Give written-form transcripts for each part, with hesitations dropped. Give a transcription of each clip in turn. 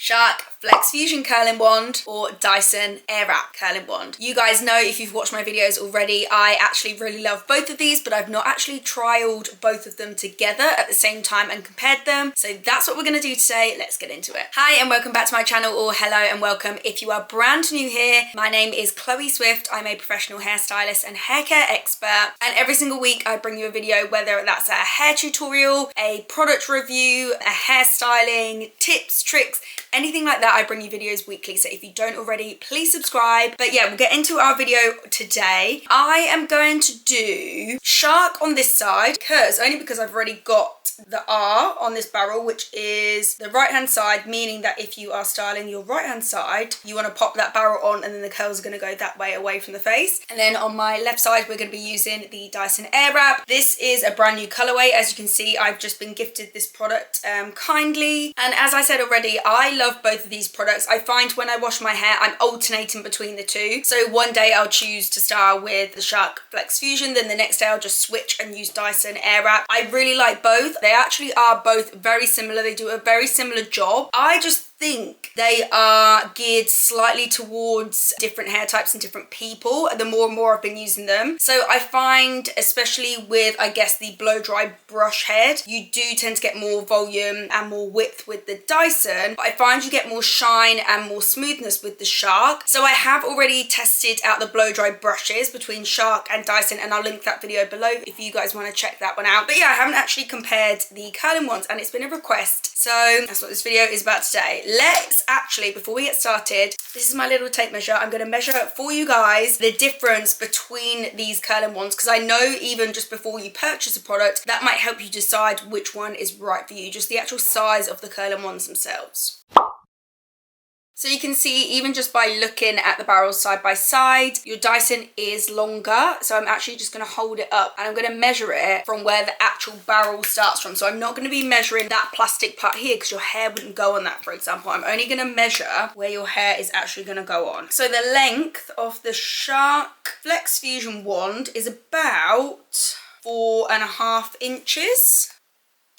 Shark FlexFusion curling wand or Dyson Airwrap curling wand. You guys know, if you've watched my videos already, I actually really love both of these, but I've not actually trialed both of them together at the same time and compared them. So that's what we're going to do today. Let's get into it. Hi and welcome back to my channel, or hello and welcome if you are brand new here. My name is Chloe Swift. I'm a professional hairstylist and hair care expert, and every single week I bring you a video, whether that's a hair tutorial, a product review, a hairstyling, tips, tricks, anything like that. I bring you videos weekly, so if you don't already, please subscribe. But yeah, we'll get into our video today. I am going to do Shark on this side, only because I've already got the R on this barrel, which is the right hand side, meaning that if you are styling your right hand side, you want to pop that barrel on and then the curls are going to go that way away from the face. And then on my left side, we're going to be using the Dyson Airwrap. This is a brand new colorway. As you can see, I've just been gifted this product kindly, and as I said already, I love both of these products. I find when I wash my hair, I'm alternating between the two. So one day I'll choose to style with the Shark FlexFusion, then the next day I'll just switch and use Dyson Airwrap. I really like both. They actually are both very similar. They do a very similar job. I just think they are geared slightly towards different hair types and different people the more and more I've been using them. So I find, especially with, I guess, the blow dry brush head, you do tend to get more volume and more width with the Dyson, but I find you get more shine and more smoothness with the Shark. So I have already tested out the blow dry brushes between Shark and Dyson, and I'll link that video below if you guys want to check that one out. But yeah, I haven't actually compared the curling ones, and it's been a request, so that's what this video is about today. Let's actually, before we get started, this is my little tape measure. I'm going to measure for you guys the difference between these curling wands, because I know even just before you purchase a product, that might help you decide which one is right for you, just the actual size of the curling wands themselves. So you can see, even just by looking at the barrels side by side, your Dyson is longer. So I'm actually just going to hold it up and I'm going to measure it from where the actual barrel starts from. So I'm not going to be measuring that plastic part here, because your hair wouldn't go on that, for example. I'm only going to measure where your hair is actually going to go on. So the length of the Shark FlexFusion wand is about 4.5 inches.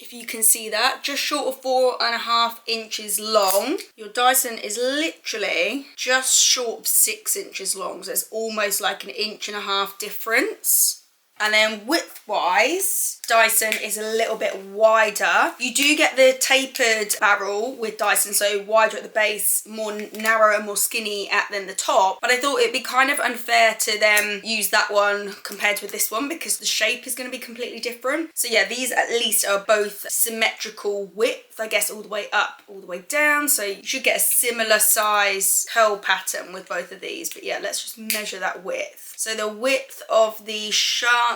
If you can see that, just short of 4.5 inches long. Your Dyson is literally just short of 6 inches long, so it's almost like an 1.5 inch difference. And then width-wise, Dyson is a little bit wider. You do get the tapered barrel with Dyson, so wider at the base, more narrow and more skinny than the top. But I thought it'd be kind of unfair to them use that one compared with this one, because the shape is going to be completely different. So yeah, these at least are both symmetrical width, I guess, all the way up, all the way down. So you should get a similar size curl pattern with both of these. But yeah, let's just measure that width. So the width of the Shark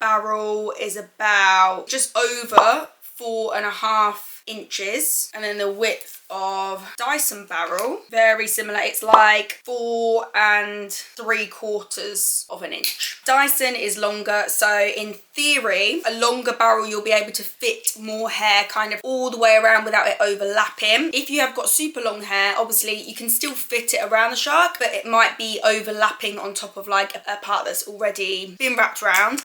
barrel is about just over 4.5 inches, and then the width of Dyson barrel, very similar. It's like 4 3/4 inches. Dyson is longer, so in theory, a longer barrel, you'll be able to fit more hair kind of all the way around without it overlapping. If you have got super long hair, obviously you can still fit it around the Shark, but it might be overlapping on top of like a part that's already been wrapped around.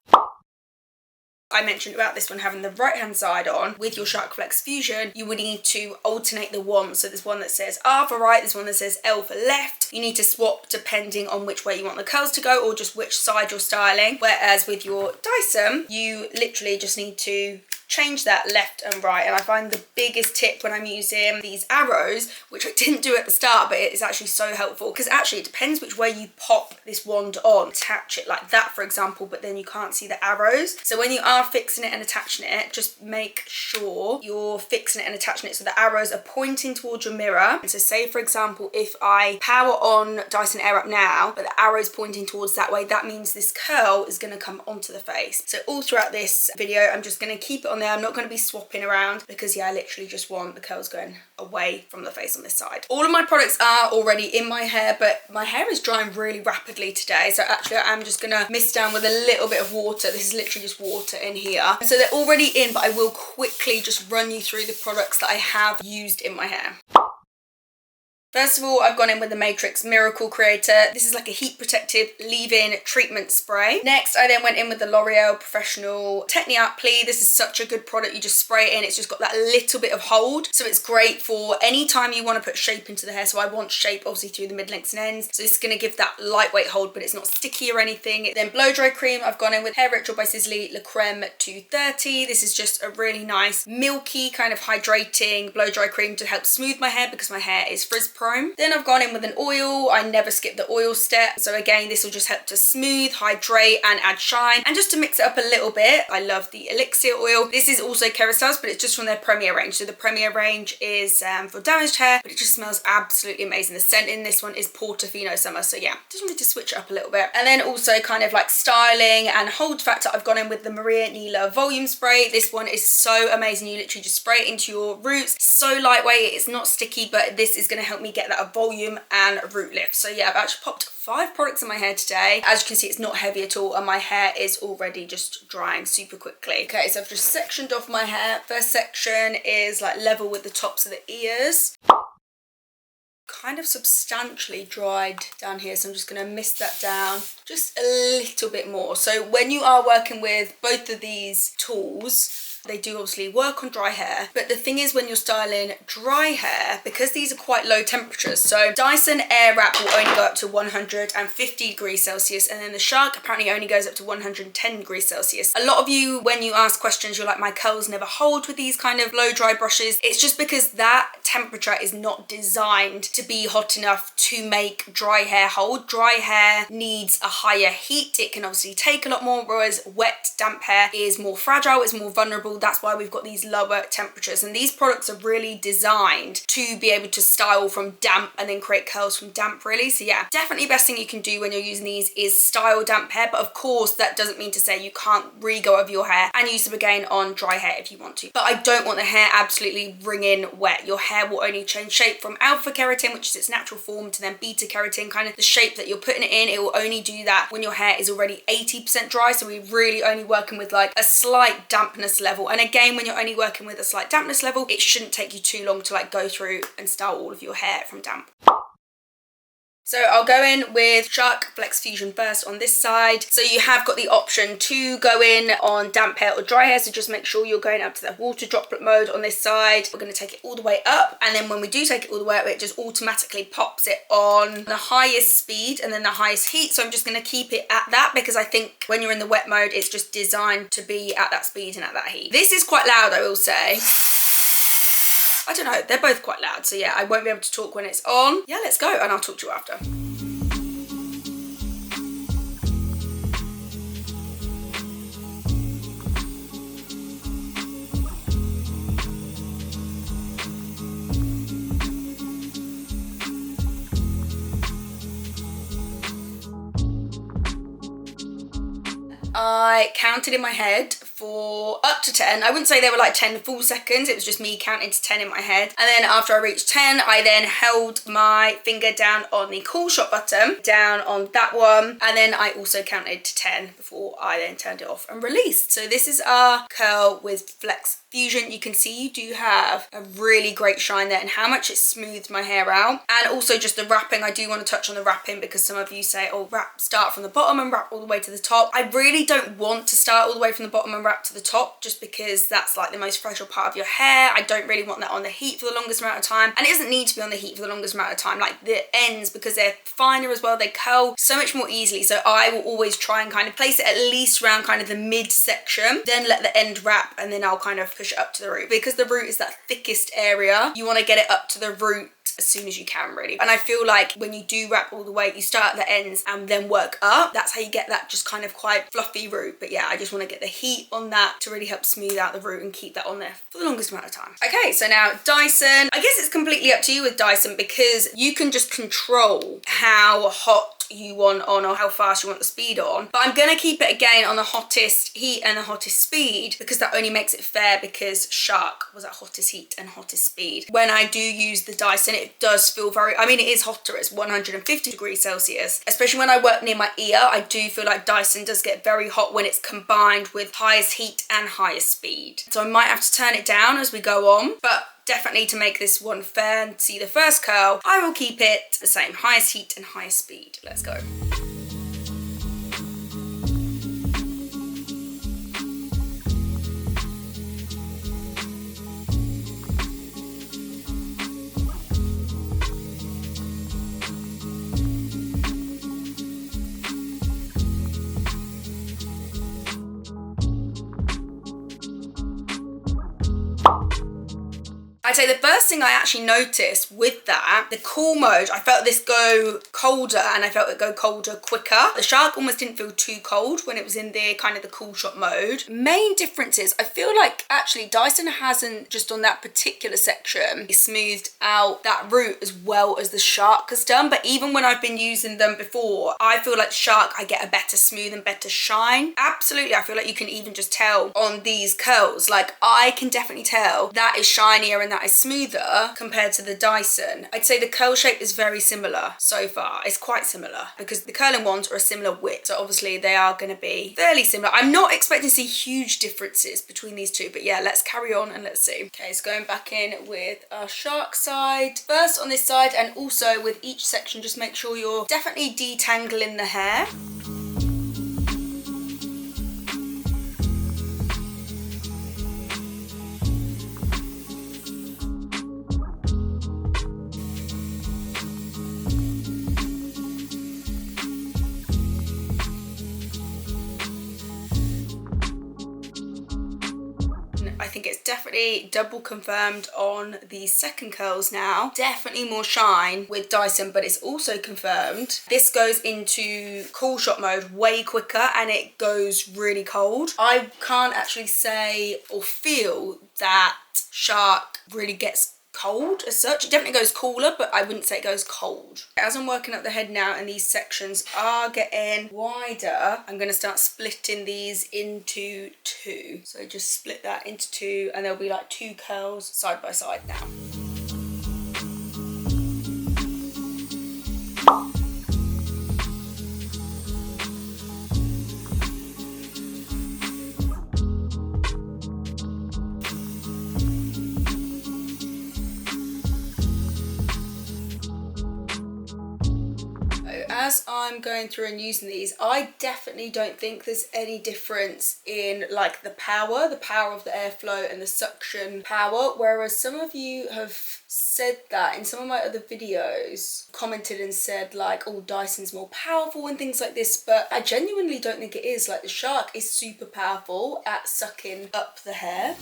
I mentioned about this one having the right hand side on. With your Shark FlexFusion, you would need to alternate the wands. So there's one that says R for right, there's one that says L for left. You need to swap depending on which way you want the curls to go, or just which side you're styling. Whereas with your Dyson, you literally just need to change that left and right. And I find the biggest tip when I'm using these arrows, which I didn't do at the start, but it's actually so helpful, because actually it depends which way you pop this wand on. Attach it like that, for example, but then you can't see the arrows. So when you are fixing it and attaching it, just make sure you're fixing it and attaching it so the arrows are pointing towards your mirror. And so say, for example, if I power on Dyson Airwrap now, but the arrow's pointing towards that way, that means this curl is going to come onto the face. So all throughout this video, I'm just going to keep it on there. I'm not going to be swapping around, because yeah, I literally just want the curls going away from the face on this side. All of my products are already in my hair, but my hair is drying really rapidly today, so actually I'm just going to mist down with a little bit of water. This is literally just water in here. So they're already in, but I will quickly just run you through the products that I have used in my hair. First of all, I've gone in with the Matrix Miracle Creator. This is like a heat protective leave-in treatment spray. Next, I then went in with the L'Oreal Professional Technique Pli. This is such a good product. You just spray it in. It's just got that little bit of hold. So it's great for any time you want to put shape into the hair. So I want shape obviously through the mid-lengths and ends. So this is going to give that lightweight hold, but it's not sticky or anything. Then blow dry cream, I've gone in with Hair Ritual by Sisley Le Creme 230. This is just a really nice milky kind of hydrating blow dry cream to help smooth my hair because my hair is frizz prone. Then I've gone in with an oil. I never skip the oil step. So again, this will just help to smooth, hydrate and add shine. And just to mix it up a little bit, I love the Elixir oil. This is also Kérastase, but it's just from their Premier range. So the Premier range is for damaged hair, but it just smells absolutely amazing. The scent in this one is Portofino Summer. So yeah, just wanted to switch it up a little bit. And then also kind of like styling and hold factor, I've gone in with the Maria Nila Volume Spray. This one is so amazing. You literally just spray it into your roots. So lightweight, it's not sticky, but this is going to help me get that volume and root lift. So yeah, I've actually popped 5 products in my hair today. As you can see, it's not heavy at all and my hair is already just drying super quickly. Okay, so I've just sectioned off my hair. First section is like level with the tops of the ears. Kind of substantially dried down here, so I'm just going to mist that down just a little bit more. So when you are working with both of these tools, they do obviously work on dry hair, but the thing is when you're styling dry hair, because these are quite low temperatures, so Dyson Airwrap will only go up to 150 degrees Celsius, and then the Shark apparently only goes up to 110 degrees Celsius. A lot of you, when you ask questions, you're like, my curls never hold with these kind of low dry brushes. It's just because that temperature is not designed to be hot enough to make dry hair hold. Dry hair needs a higher heat. It can obviously take a lot more, whereas wet, damp hair is more fragile, it's more vulnerable. That's why we've got these lower temperatures, and these products are really designed to be able to style from damp and then create curls from damp, really. So yeah, definitely best thing you can do when you're using these is style damp hair, but of course that doesn't mean to say you can't re-go over your hair and use them again on dry hair if you want to. But I don't want the hair absolutely wringing wet. Your hair will only change shape from alpha keratin, which is its natural form, to then beta keratin, kind of the shape that you're putting it in. It will only do that when your hair is already 80% dry, so we're really only working with like a slight dampness level. And again, when you're only working with a slight dampness level, it shouldn't take you too long to like go through and style all of your hair from damp. So I'll go in with Shark FlexFusion first on this side. So you have got the option to go in on damp hair or dry hair, so just make sure you're going up to that water droplet mode on this side. We're going to take it all the way up, and then when we do take it all the way up, it just automatically pops it on the highest speed and then the highest heat. So I'm just going to keep it at that because I think when you're in the wet mode, it's just designed to be at that speed and at that heat. This is quite loud, I will say. I don't know, they're both quite loud, so yeah, I won't be able to talk when it's on. Yeah, let's go, and I'll talk to you after. I counted in my head for up to 10. I wouldn't say they were like 10 full seconds, it was just me counting to 10 in my head. And then after I reached 10, I then held my finger down on the cool shot button, down on that one, and then I also counted to 10 before I then turned it off and released. So this is our curl with FlexFusion. You can see you do have a really great shine there and how much it smoothed my hair out. And also just the wrapping, I do want to touch on the wrapping because some of you say, oh, start from the bottom and wrap all the way to the top. I really don't want to start all the way from the bottom and wrap to the top just because that's like the most fragile part of your hair. I don't really want that on the heat for the longest amount of time, and it doesn't need to be on the heat for the longest amount of time. Like the ends, because they're finer as well, they curl so much more easily, so I will always try and kind of place it at least around kind of the mid section, then let the end wrap, and then I'll kind of push it up to the root. Because the root is that thickest area, you want to get it up to the root as soon as you can, really. And I feel like when you do wrap all the way, you start at the ends and then work up. That's how you get that just kind of quite fluffy root. But yeah, I just want to get the heat on that to really help smooth out the root and keep that on there for the longest amount of time. Okay, so now Dyson. I guess it's completely up to you with Dyson because you can just control how hot you want on or how fast you want the speed on, but I'm gonna keep it again on the hottest heat and the hottest speed because that only makes it fair, because Shark was at hottest heat and hottest speed. When I do use the Dyson, it does feel very, I mean, it is hotter, it's 150 degrees Celsius, especially when I work near my ear. I do feel like Dyson does get very hot when it's combined with highest heat and highest speed, so I might have to turn it down as we go on, but definitely to make this one fair and see the first curl, I will keep it the same, highest heat and highest speed. Let's go. I'd say the first thing I actually noticed with that, the cool mode, I felt this go colder and I felt it go colder quicker. The Shark almost didn't feel too cold when it was in the kind of the cool shot mode. Main differences, I feel like actually Dyson hasn't, just on that particular section, smoothed out that route as well as the Shark has done. But even when I've been using them before, I feel like Shark, I get a better smooth and better shine. Absolutely, I feel like you can even just tell on these curls. Like I can definitely tell that is shinier and that is smoother compared to the Dyson. I'd say the curl shape is very similar so far. It's quite similar because the curling ones are a similar width, so obviously they are going to be fairly similar. I'm not expecting to see huge differences between these two, but yeah, let's carry on and let's see. Okay, so going back in with our Shark side. First on this side, and also with each section, just make sure you're definitely detangling the hair. I think it's definitely double confirmed on the second curls now. Definitely more shine with Dyson, but it's also confirmed this goes into cool shot mode way quicker and it goes really cold. I can't actually say or feel that Shark really gets cold as such. It definitely goes cooler, but I wouldn't say it goes cold. As I'm working up the head now and these sections are getting wider, I'm going to start splitting these into two. So just split that into two and there'll be like two curls side by side now. As I'm going through and using these, I definitely don't think there's any difference in like the power of the airflow and the suction power, whereas some of you have said that in some of my other videos, commented and said like, oh, Dyson's more powerful and things like this, but I genuinely don't think it is. Like the Shark is super powerful at sucking up the hair.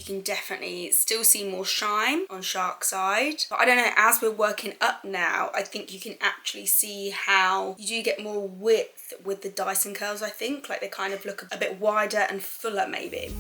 Can definitely still see more shine on Shark side, but I don't know, as we're working up now, I think you can actually see how you do get more width with the Dyson curls. I think like they kind of look a bit wider and fuller maybe.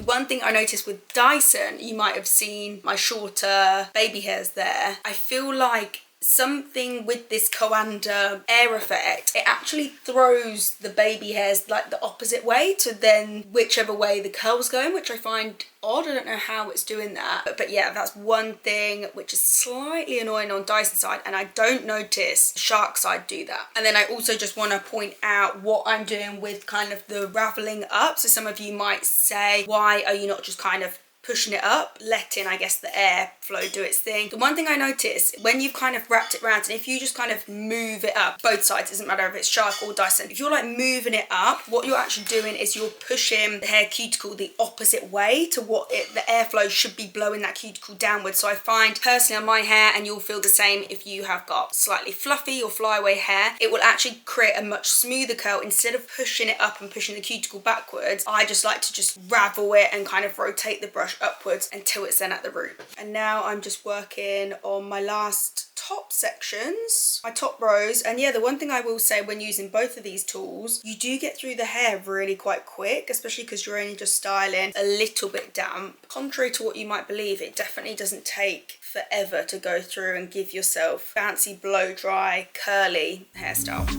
One thing I noticed with Dyson, you might have seen my shorter baby hairs there. I feel like something with this Coanda air effect, it actually throws the baby hairs like the opposite way to then whichever way the curl's going, which I find odd. I don't know how it's doing that, but yeah, that's one thing which is slightly annoying on Dyson side, and I don't notice Shark side do that. And then I also just want to point out what I'm doing with kind of the raveling up. So some of you might say, why are you not just kind of pushing it up, letting, I guess, the air flow do its thing. The one thing I noticed, when you've kind of wrapped it around, and if you just kind of move it up, both sides, doesn't matter if it's Shark or Dyson, if you're like moving it up, what you're actually doing is you're pushing the hair cuticle the opposite way to what the airflow should be, blowing that cuticle downwards. So I find personally on my hair, and you'll feel the same if you have got slightly fluffy or flyaway hair, it will actually create a much smoother curl. Instead of pushing it up and pushing the cuticle backwards, I just like to just ravel it and kind of rotate the brush upwards until it's then at the root. And now I'm just working on my last top sections, my top rows. And yeah, the one thing I will say when using both of these tools, you do get through the hair really quite quick, especially because you're only just styling a little bit damp. Contrary to what you might believe, it definitely doesn't take forever to go through and give yourself fancy blow dry curly hairstyle.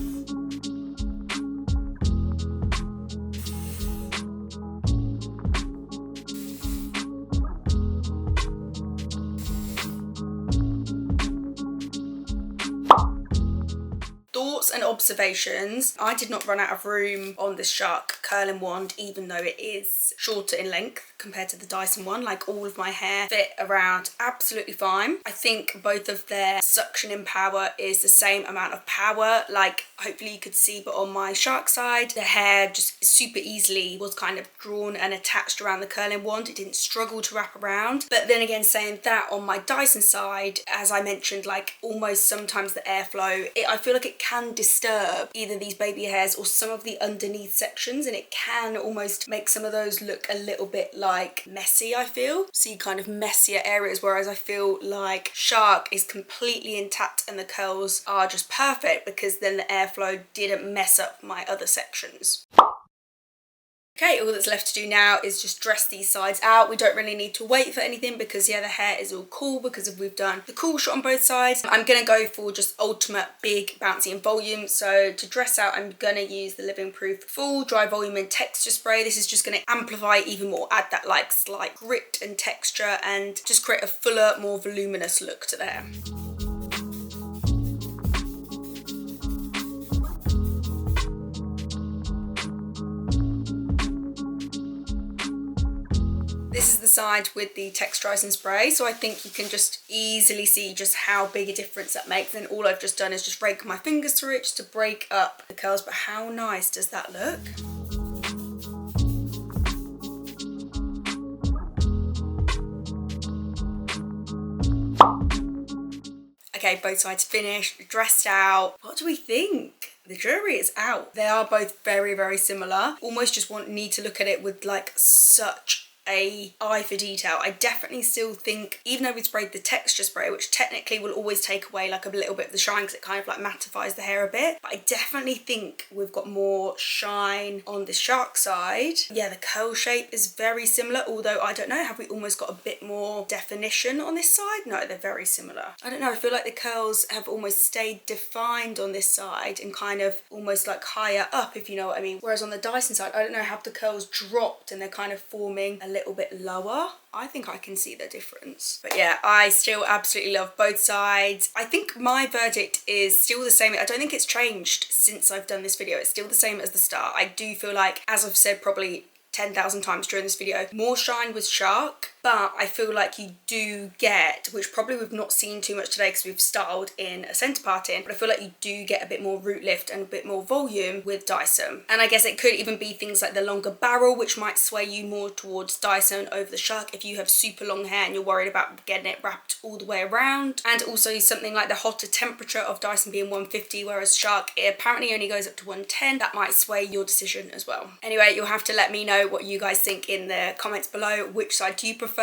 And observations. I did not run out of room on this Shark curling wand, even though it is shorter in length compared to the Dyson one. Like, all of my hair fit around absolutely fine. I think both of their suctioning power is the same amount of power. Like, hopefully you could see, but on my Shark side, the hair just super easily was kind of drawn and attached around the curling wand. It didn't struggle to wrap around. But then again, saying that, on my Dyson side, as I mentioned, like, almost sometimes the airflow, I feel like it can disturb either these baby hairs or some of the underneath sections, and it can almost make some of those look a little bit like messy, I feel. See kind of messier areas, whereas I feel like Shark is completely intact and the curls are just perfect because then the airflow didn't mess up my other sections. Okay, all that's left to do now is just dress these sides out. We don't really need to wait for anything because, yeah, the hair is all cool because we've done the cool shot on both sides. I'm going to go for just ultimate big, bouncy and volume. So to dress out, I'm going to use the Living Proof Full Dry Volume and Texture Spray. This is just going to amplify even more, add that like slight grit and texture and just create a fuller, more voluminous look to the hair. This is the side with the texturizing spray, so I think you can just easily see just how big a difference that makes. And all I've just done is just rake my fingers through it just to break up the curls. But how nice does that look? Okay, both sides finished, dressed out. What do we think? The jury is out. They are both very, very similar. Almost just need to look at it with like such a eye for detail. I definitely still think, even though we sprayed the texture spray, which technically will always take away like a little bit of the shine because it kind of like mattifies the hair a bit, but I definitely think we've got more shine on the Shark side. Yeah, the curl shape is very similar, although I don't know, have we almost got a bit more definition on this side? No, they're very similar. I don't know, I feel like the curls have almost stayed defined on this side and kind of almost like higher up, if you know what I mean. Whereas on the Dyson side, I don't know, have the curls dropped and they're kind of forming a little bit lower? I think I can see the difference. But yeah, I still absolutely love both sides. I think my verdict is still the same. I don't think it's changed since I've done this video. It's still the same as the start. I do feel like, as I've said probably 10,000 times during this video, more shine with Shark, but I feel like you do get, which probably we've not seen too much today because we've styled in a centre parting, but I feel like you do get a bit more root lift and a bit more volume with Dyson. And I guess it could even be things like the longer barrel, which might sway you more towards Dyson over the Shark if you have super long hair and you're worried about getting it wrapped all the way around. And also something like the hotter temperature of Dyson being 150, whereas Shark, it apparently only goes up to 110. That might sway your decision as well. Anyway, you'll have to let me know what you guys think in the comments below. Which side do you prefer?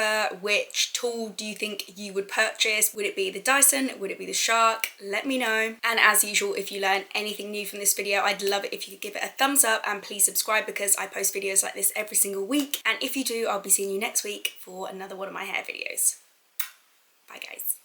Which tool do you think you would purchase? Would it be the Dyson? Would it be the Shark? Let me know. And as usual, if you learn anything new from this video, I'd love it if you could give it a thumbs up, and please subscribe because I post videos like this every single week. And if you do, I'll be seeing you next week for another one of my hair videos. Bye guys.